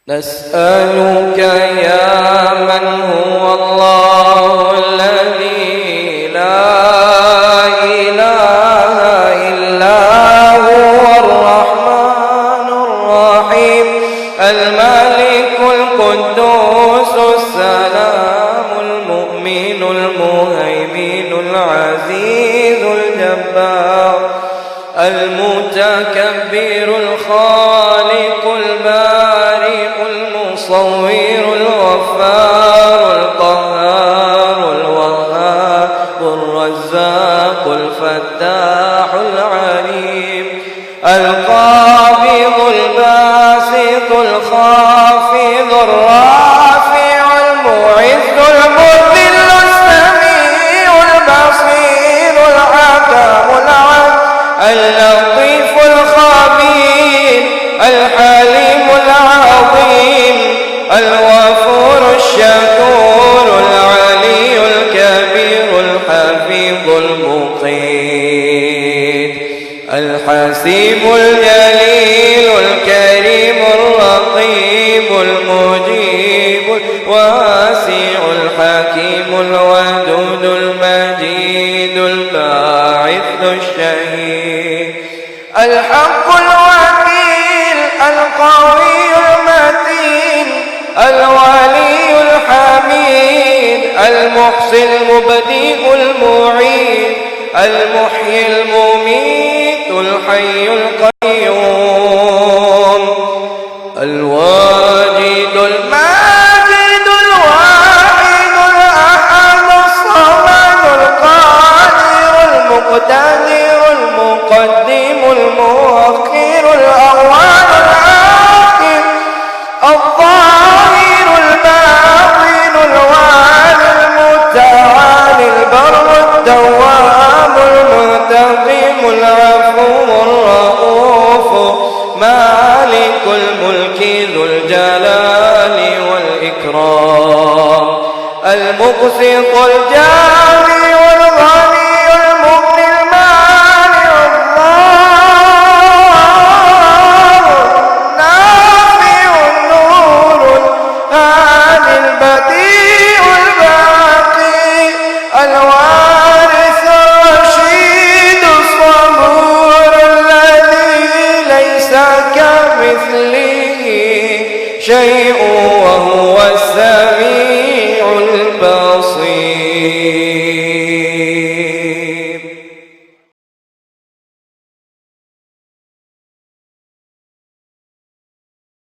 نسألك يا من هو الله الذي لا إله إلا هو الرحمن الرحيم الملك القدوس السلام المؤمن المهيمن العزيز الجبار المتكبر الخالق البارئ المصور الغفار القهار الوهاب الرزاق الفتاح العليم القابض الباسط الخافض الرافع المعز المذل السميع البصير الحكم العدل اللطيف الخبير الحليم العظيم الغفور الشكور العلي الكبير الحفيظ المقيت الحسيب الجليل الكريم الرقيب المجيب الواسع الحكيم الودود المجيد الباعث الشهيد الحق الوكيل القوي المتين الولي الحميد المحصي المبدئ المعيد المحيي المميت الحي القيوم الواجد الماجد الواحد الأحد الصمد القادر المقتدر المقدم المؤخر الأول الآخر الظاهر الباطن الوالي المتعالي البر التواب المنتقم العفو الرؤوف مالك الملك ذو الجلال والإكرام المقسط الجامع والغني المغني المانع الله النافع النور الهادي البديع الباقي الوارث الرشيد الصبور الذي ليس كمثله شيء